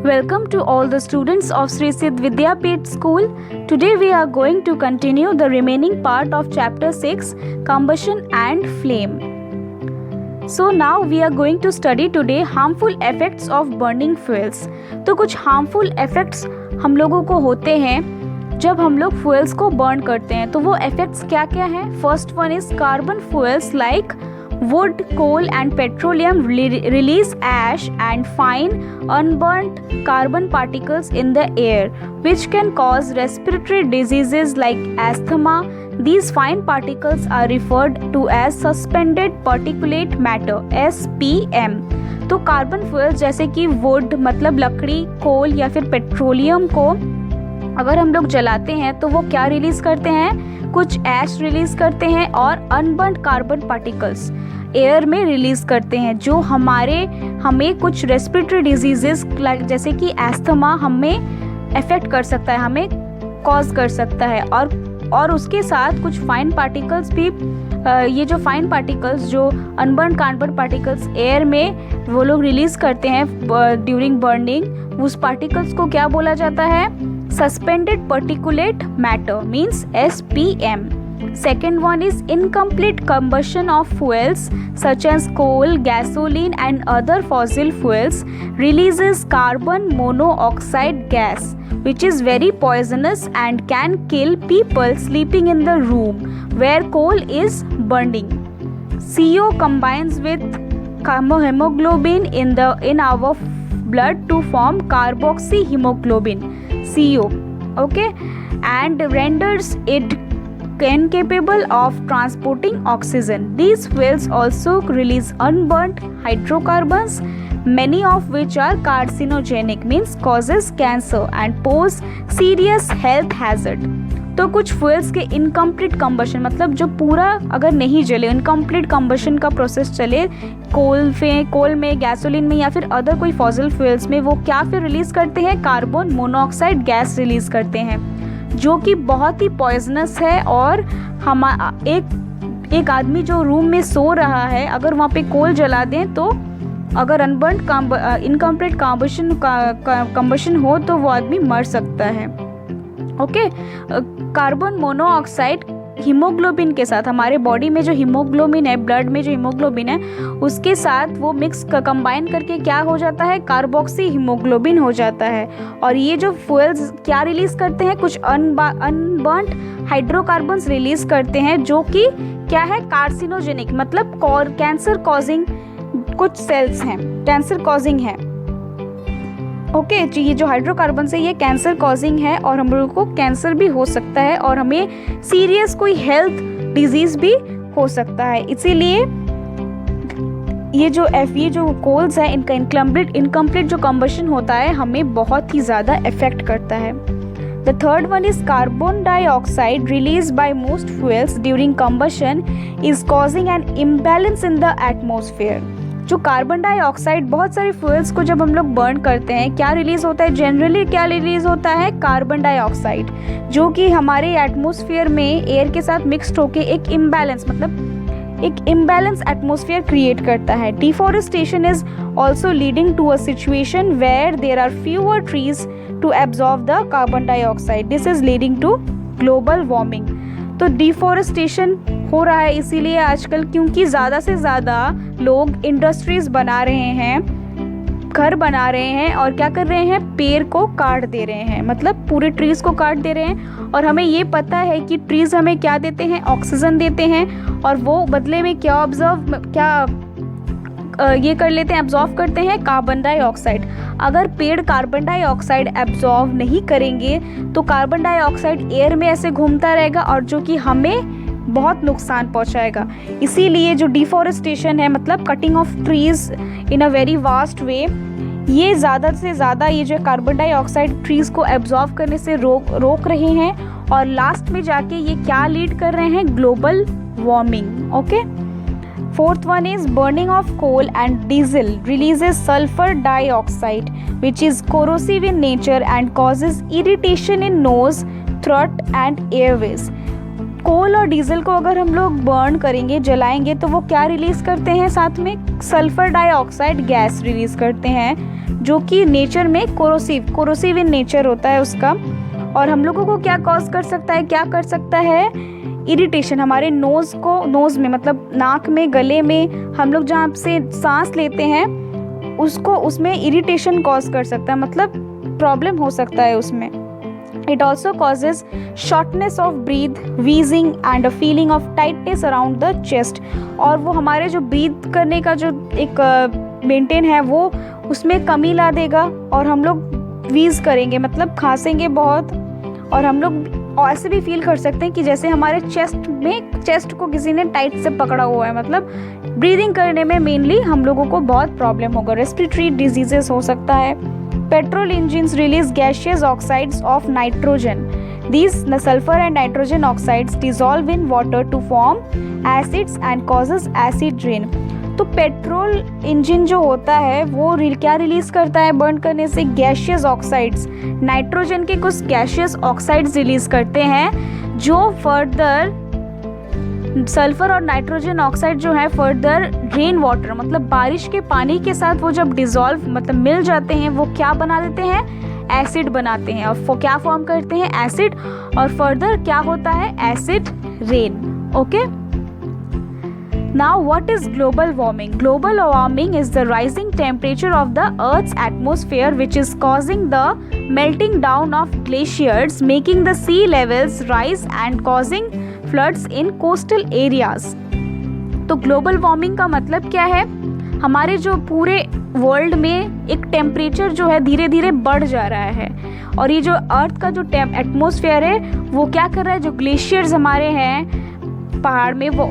Welcome to all the students of Sri Siddh Vidyapeeth School. Today we are going to continue the remaining part of chapter 6, combustion and flame. So now we are going to study today harmful effects of burning fuels. तो कुछ harmful effects हम लोगों को होते हैं जब हम लोग fuels को burn करते हैं. तो वो effects क्या क्या हैं? First one is carbon fuels like wood, coal and petroleum release ash and fine unburnt carbon particles in the air, which can cause respiratory diseases like asthma. These fine particles are referred to as suspended particulate matter (SPM). तो carbon fuel जैसे कि would मतलब लकड़ी, कोल या फिर petroleum को अगर हम लोग जलाते हैं तो वो क्या रिलीज करते हैं? कुछ ऐश रिलीज करते हैं और अनबर्न्ड कार्बन पार्टिकल्स एयर में रिलीज करते हैं जो हमें कुछ रेस्पिरेटरी डिजीजेस जैसे कि एस्थमा हमें अफेक्ट कर सकता है, हमें कॉज कर सकता है. और उसके साथ कुछ फाइन पार्टिकल्स भी ये जो फाइन पार्टिकल्स जो अनबर्न्ड कार्बन पार्टिकल्स एयर में वो लोग रिलीज करते हैं ड्यूरिंग बर्निंग, उस पार्टिकल्स को क्या बोला जाता है? Suspended particulate matter means SPM. Second one is incomplete combustion of fuels such as coal, gasoline and other fossil fuels releases carbon monoxide gas, which is very poisonous and can kill people sleeping in the room where coal is burning. CO combines with hemoglobin in our blood to form carboxyhemoglobin CO, okay, and renders it incapable of transporting oxygen. These fuels also release unburnt hydrocarbons, many of which are carcinogenic means causes cancer and pose serious health hazard. तो कुछ fuels के incomplete combustion मतलब जो पूरा अगर नहीं जले, incomplete combustion का प्रोसेस चले कोल में, गैसोलीन में या फिर अदर कोई फॉसिल फ्यूल्स में, वो क्या फिर रिलीज करते हैं? कार्बन मोनोऑक्साइड गैस रिलीज करते हैं जो कि बहुत ही पॉइजनस है. और एक आदमी जो रूम में सो रहा है अगर वहाँ पे कोल जला दें तो अगर अनबर्न्ड इनकम्प्लीट कंबशन हो तो वो आदमी मर सकता है. ओके, कार्बन मोनोऑक्साइड हीमोग्लोबिन के साथ, हमारे बॉडी में जो हीमोग्लोबिन है, ब्लड में जो हीमोग्लोबिन है उसके साथ वो मिक्स कंबाइन करके क्या हो जाता है? कार्बोक्सी हीमोग्लोबिन हो जाता है. और ये जो फ्यूल्स क्या रिलीज करते हैं? कुछ अनबर्न्ड हाइड्रोकार्बन्स रिलीज करते हैं जो कि क्या है? कार्सिनोजेनिक मतलब कैंसर कॉजिंग कुछ सेल्स हैं, कैंसर कॉजिंग है. ओके, ये जो हाइड्रोकार्बन है ये कैंसर कॉजिंग है और हम लोगों को कैंसर भी हो सकता है और हमें सीरियस कोई हेल्थ डिजीज भी हो सकता है. इसीलिए ये जो कोल्स है इनका इनकम्प्लीट जो कंबशन होता है हमें बहुत ही ज़्यादा इफेक्ट करता है. The third one is carbon dioxide release by most fuels during combustion is causing an imbalance in the atmosphere. जो कार्बन डाइऑक्साइड बहुत सारे फ्यूल्स को जब हम लोग बर्न करते हैं क्या रिलीज होता है? जनरली क्या रिलीज होता है? कार्बन डाइऑक्साइड जो कि हमारे एटमॉस्फेयर में एयर के साथ मिक्स्ड होके एक इम्बैलेंस एटमॉस्फेयर क्रिएट करता है. Deforestation is also leading to a situation where there are fewer trees to absorb the carbon dioxide. This is leading to global warming. तो डिफॉरेस्टेशन हो रहा है इसीलिए आजकल क्योंकि ज़्यादा से ज़्यादा लोग इंडस्ट्रीज़ बना रहे हैं, घर बना रहे हैं और क्या कर रहे हैं? पेड़ को काट दे रहे हैं, मतलब पूरे ट्रीज़ को काट दे रहे हैं. और हमें ये पता है कि ट्रीज़ हमें क्या देते हैं? ऑक्सीजन देते हैं और वो बदले में ये कर लेते हैं, एब्जॉर्व करते हैं कार्बन डाइऑक्साइड. अगर पेड़ कार्बन डाइऑक्साइड एब्जॉर्व नहीं करेंगे तो कार्बन डाइऑक्साइड एयर में ऐसे घूमता रहेगा और जो कि हमें बहुत नुकसान पहुंचाएगा. इसीलिए जो डिफॉरेस्टेशन है मतलब cutting of trees in a very vast way, ये ज़्यादा से ज़्यादा ये जो कार्बन डाइऑक्साइड ट्रीज़ को एब्जॉर्व करने से रोक रहे हैं और लास्ट में जाके ये क्या लीड कर रहे हैं? Global warming. Okay, fourth one is burning of coal and diesel releases sulfur dioxide which is corrosive in nature and causes irritation in nose, throat and airways. कोल और डीजल को अगर हम लोग बर्न करेंगे, जलाएंगे, तो वो क्या रिलीज़ करते हैं, साथ में सल्फर डाइऑक्साइड गैस रिलीज़ करते हैं, जो कि नेचर में कोरोसिव इन नेचर होता है उसका। और हम लोगों को क्या कॉज कर सकता है, क्या कर सकता है, इरिटेशन। हमारे नोज़ में मतलब नाक में, गले में, हम लोग जहाँ से सांस लेते हैं उसमें इरिटेशन कॉज कर सकता है, मतलब प्रॉब्लम हो सकता है उसमें। It also causes shortness of breath, wheezing and a feeling of tightness around the chest। और वो हमारे जो ब्रीथ करने का जो एक मेंटेन है वो उसमें कमी ला देगा, और हम लोग वीज करेंगे, मतलब खांसेंगे बहुत, और हम लोग ऐसे भी फील कर सकते हैं कि जैसे हमारे चेस्ट को किसी ने टाइट से पकड़ा हुआ है। मतलब ब्रीदिंग करने में मेनली हम लोगों को बहुत प्रॉब्लम होगा। रेस्पिरेटरी डिजीजेस हो सकता है। Petrol engines release gaseous oxides of nitrogen. These sulfur and nitrogen oxides dissolve in water to form acids and causes acid rain। तो पेट्रोल इंजन जो होता है वो क्या रिलीज करता है बर्न करने से, गैशियस ऑक्साइड्स, नाइट्रोजन के कुछ गैशियस ऑक्साइड्स रिलीज करते हैं, जो फर्दर सल्फर और नाइट्रोजन ऑक्साइड जो है फर्दर रेन वाटर, मतलब बारिश के पानी के साथ वो जब डिसॉल्व मतलब मिल जाते हैं, वो क्या बना देते हैं, एसिड बनाते हैं। और क्या फॉर्म करते हैं, एसिड, और फर्दर क्या होता है, acid rain. Okay, now what is global warming? Global warming is the rising temperature of the earth's atmosphere which is causing the melting down of glaciers, making the sea levels rise and causing floods in coastal areas. तो global warming का मतलब क्या है, हमारे जो पूरे world में एक टेम्परेचर जो है धीरे धीरे बढ़ जा रहा है, और ये जो अर्थ का जो एटमॉस्फेयर है वो क्या कर रहा है, जो ग्लेशियर्स हमारे हैं पहाड़ में, वो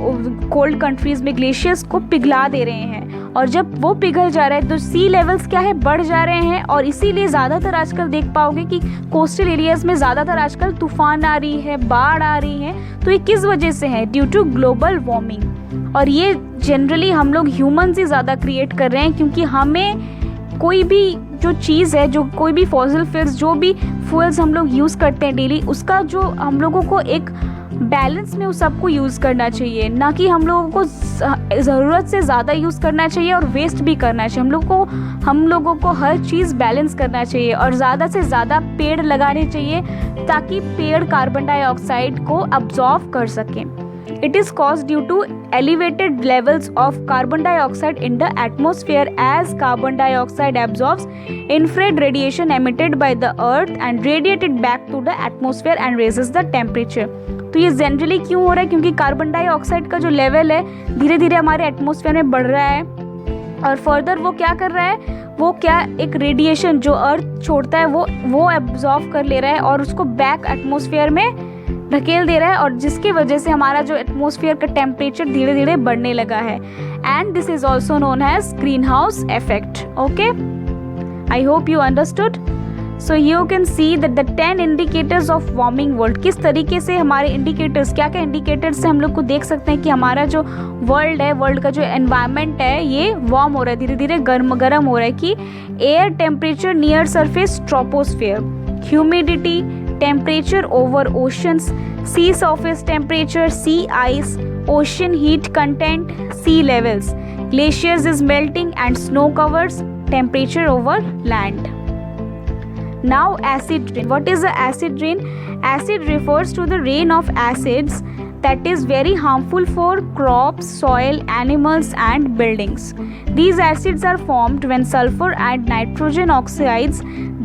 कोल्ड कंट्रीज में ग्लेशियर्स को पिघला दे रहे हैं, और जब वो पिघल जा रहा है तो सी लेवल्स क्या है, बढ़ जा रहे हैं। और इसीलिए ज़्यादातर आजकल देख पाओगे कि कोस्टल एरियाज़ में ज़्यादातर आजकल तूफान आ रही है, बाढ़ आ रही है। तो ये किस वजह से है, ड्यू टू ग्लोबल वार्मिंग। और ये जनरली हम लोग ह्यूमन्स ही ज़्यादा क्रिएट कर रहे हैं, क्योंकि हमें कोई भी जो चीज़ है, जो कोई भी फॉसिल फ्यूल्स, जो भी फ्यूल्स हम लोग यूज़ करते हैं डेली, उसका जो हम लोगों को एक बैलेंस में उस सबको यूज़ करना चाहिए, ना कि हम लोगों को ज़रूरत से ज़्यादा यूज़ करना चाहिए और वेस्ट भी करना चाहिए। हम लोगों को हर चीज़ बैलेंस करना चाहिए, और ज़्यादा से ज़्यादा पेड़ लगाने चाहिए ताकि पेड़ कार्बन डाइऑक्साइड को अब्जॉर्ब कर सकें। It is caused due to elevated levels of carbon dioxide in the atmosphere, as carbon dioxide absorbs infrared radiation emitted by the earth and radiated back to the atmosphere and raises the temperature। तो ये generally क्यों हो रहा है, क्योंकि carbon dioxide का जो level है धीरे धीरे हमारे एटमॉस्फेयर में बढ़ रहा है, और फर्दर वो क्या कर रहा है, वो क्या एक रेडिएशन जो अर्थ छोड़ता है वो एब्जॉर्ब कर ले रहा है और उसको बैक एटमॉस्फेयर में ढकेल दे रहा है, और जिसकी वजह से हमारा जो एटमॉस्फेयर का टेम्परेचर धीरे धीरे बढ़ने लगा है। And this is also known as greenhouse effect. Okay, I hope you understood. So you can see that the 10 indicators of warming world, किस तरीके से हमारे इंडिकेटर्स, क्या क्या इंडिकेटर्स से हम लोग को देख सकते हैं कि हमारा जो वर्ल्ड है, वर्ल्ड का जो एनवायरनमेंट है ये वार्म हो रहा है, धीरे धीरे गर्म हो रहा है। कि air temperature near surface troposphere, humidity, temperature over oceans, sea surface temperature, sea ice, ocean heat content, sea levels, glaciers is melting and snow covers, temperature over land. Now acid rain. What is the acid rain? Acid refers to the rain of acids that is very harmful for crops, soil, animals and buildings. These acids are formed when sulfur and nitrogen oxides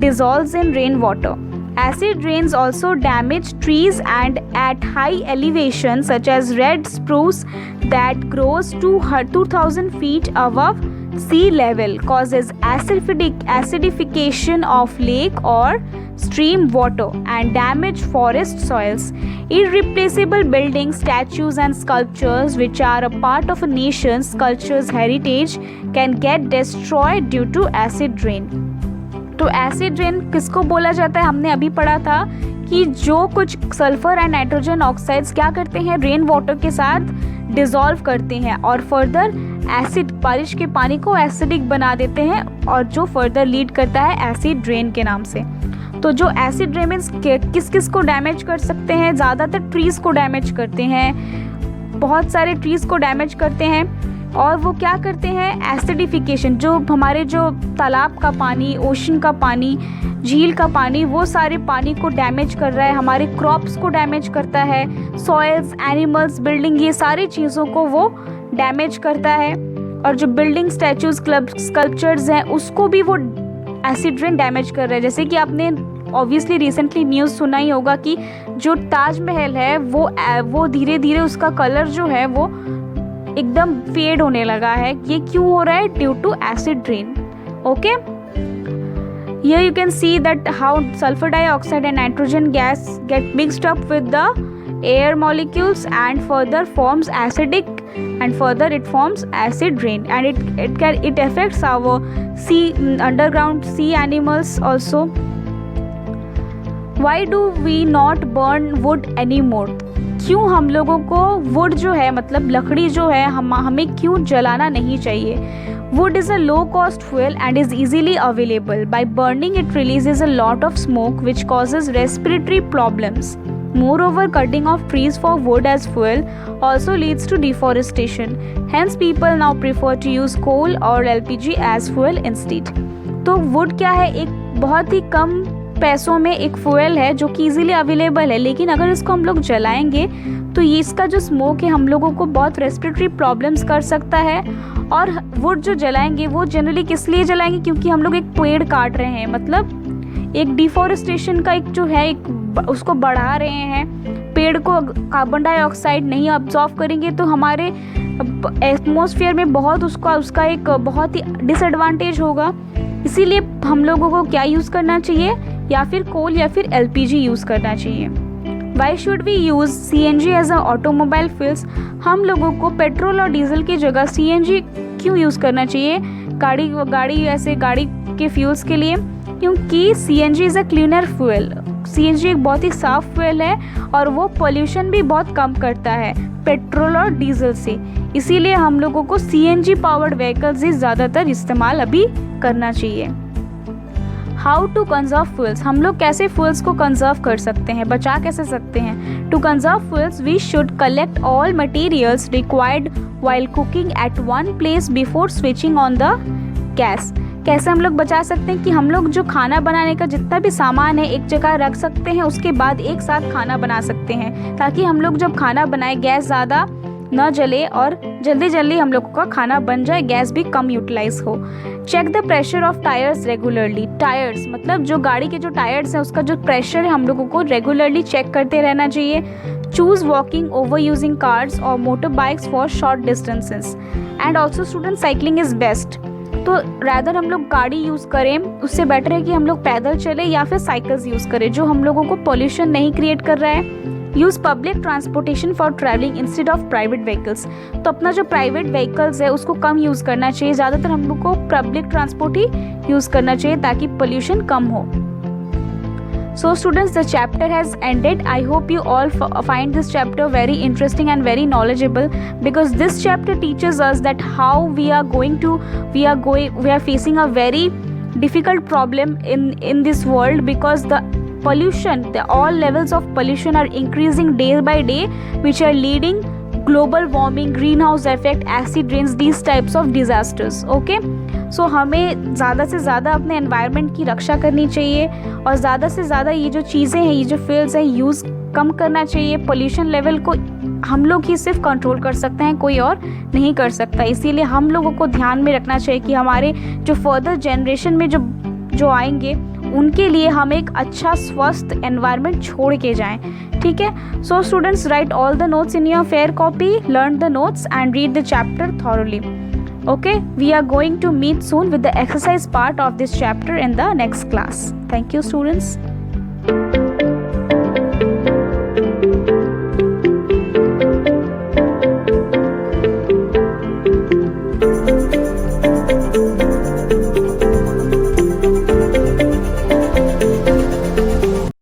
dissolves in rainwater. Acid rains also damage trees and at high elevation such as red spruce that grows to 2000 feet above sea level, causes acidification of lake or stream water and damage forest soils. Irreplaceable buildings, statues and sculptures which are a part of a nation's culture's heritage can get destroyed due to acid rain. तो acid rain किसको बोला जाता है, हमने अभी पढ़ा था कि जो कुछ सल्फर एंड नाइट्रोजन ऑक्साइड्स क्या करते हैं, रेन वाटर के साथ डिसॉल्व करते हैं और फर्दर एसिड, बारिश के पानी को एसिडिक बना देते हैं, और जो फर्दर लीड करता है एसिड रेन के नाम से। तो जो एसिड रेन्स किस किस को डैमेज कर सकते हैं? ज़्यादातर ट्रीज़ को डैमेज करते हैं, बहुत सारे ट्रीज़ को डैमेज करते हैं। और वो क्या करते हैं? एसिडिफिकेशन, जो हमारे जो तालाब का पानी, ओशन का पानी, झील का पानी, वो सारे पानी को डैमेज कर रहा है, हमारे क्रॉप्स को डैमेज करता है, सॉइल्स, एनिमल्स, बिल्डिंग, ये सारी चीज़ों को वो डैमेज करता है। और जो बिल्डिंग, स्टैचूज, स्कल्पचर्स हैं, उसको भी वो एसिड रेन डैमेज कर रहा है। जैसे कि आपने ऑब्वियसली रिसेंटली न्यूज़ सुना ही होगा कि जो ताजमहल है वो धीरे धीरे उसका कलर जो है वो एकदम फेड होने लगा है। ये क्यों हो रहा है? Due to acid rain. Okay, here you can see that how sulfur dioxide and nitrogen gas get mixed up with the air molecules and further forms acidic, and further it forms acid rain, and it affects our sea, underground sea animals also. Why do we not burn wood anymore? क्यों हम लोगों को would जो है, मतलब लकड़ी जो है, हमें क्यों जलाना नहीं चाहिए? Wood is a low-cost fuel and is easily available. By burning, it releases a lot of smoke, which causes respiratory problems. Moreover, cutting off trees for wood as fuel also leads to deforestation. Hence, people now prefer to use coal or LPG as fuel instead. तो wood क्या है? एक बहुत ही कम पैसों में एक fuel है जो कि इजीली अवेलेबल है, लेकिन अगर इसको हम लोग जलाएंगे तो ये इसका जो स्मोक है हम लोगों को बहुत रेस्पिरेटरी प्रॉब्लम्स कर सकता है। और वुड जो जलाएंगे वो जनरली किस लिए जलाएंगे? क्योंकि हम लोग एक पेड़ काट रहे हैं, मतलब एक डिफॉरेस्टेशन का एक जो है एक उसको बढ़ा रहे हैं। पेड़ को कार्बन डाइऑक्साइड नहीं अब्जॉर्ब करेंगे तो हमारे एटमॉस्फेयर में बहुत उसका एक बहुत ही डिसएडवांटेज होगा। इसीलिए हम लोगों को क्या यूज़ करना चाहिए? या फिर कोल या फिर LPG यूज़ करना चाहिए। Why should we use CNG as a automobile fuels? हम लोगों को पेट्रोल और डीजल की जगह CNG क्यों यूज़ करना चाहिए गाड़ी के फ्यूल्स के लिए? क्योंकि CNG is a cleaner fuel. CNG एक बहुत ही साफ फ्यूल है और वो पोल्यूशन भी बहुत कम करता है पेट्रोल और डीजल से। इसीलिए हम लोगों को CNG पावर्ड व्हीकल्स ही ज़्यादातर इस्तेमाल अभी करना चाहिए। How to conserve fuels? हम लोग कैसे फ्यूल्स को कंजर्व कर सकते हैं, बचा कैसे सकते हैं? To conserve fuels we should collect all materials required while cooking at one place before switching on the gas. कैसे हम लोग बचा सकते हैं कि हम लोग जो खाना बनाने का जितना भी सामान है एक जगह रख सकते हैं, उसके बाद एक साथ खाना बना सकते हैं, ताकि हम लोग जब खाना बनाए गैस ज़्यादा न जले और जल्दी जल्दी हम लोगों का खाना बन जाए, गैस भी कम यूटिलाइज हो। Check the pressure of tyres regularly. Tyres मतलब जो गाड़ी के जो टायर्स हैं उसका जो प्रेशर है हम लोगों को रेगुलरली चेक करते रहना चाहिए। Choose walking over using cars और motor bikes for short distances. And also student, cycling is best. तो रैदर हम लोग गाड़ी यूज़ करें, उससे बेटर है कि हम लोग पैदल चले या फिर साइकिल्स यूज़ करें जो हम लोगों को पॉल्यूशन नहीं क्रिएट कर रहा है। Use public transportation for travelling instead of private vehicles. तो अपना जो प्राइवेट व्हीकल्स है उसको कम यूज़ करना चाहिए, ज़्यादातर हम लोग को पब्लिक ट्रांसपोर्ट ही यूज़ करना चाहिए ताकि पोल्यूशन कम हो। So students, the chapter has ended. I hope you all find this chapter very interesting and very knowledgeable, because this chapter teaches us that how we are facing a very difficult problem in this world, because the pollution, all levels of pollution are increasing day by day, which are leading global warming, greenhouse effect, acid rains, these types of disasters. Okay, सो हमें ज़्यादा से ज़्यादा अपने environment की रक्षा करनी चाहिए और ज़्यादा से ज़्यादा ये जो चीज़ें हैं, ये जो फ्यूल्स हैं, यूज़ कम करना चाहिए। पोल्यूशन लेवल को हम लोग ही सिर्फ कंट्रोल कर सकते हैं, कोई और नहीं कर सकता। इसीलिए हम लोगों को ध्यान में रखना चाहिए कि हमारे जो फर्दर जनरेशन में जो आएंगे उनके लिए हम एक अच्छा स्वस्थ एनवायरनमेंट छोड़ के जाएं। ठीक है, so students, right all the notes in your fair copy, learn the notes and read the chapter thoroughly. Okay, we are going to meet soon with the exercise part of this chapter in the next class. Thank you, students.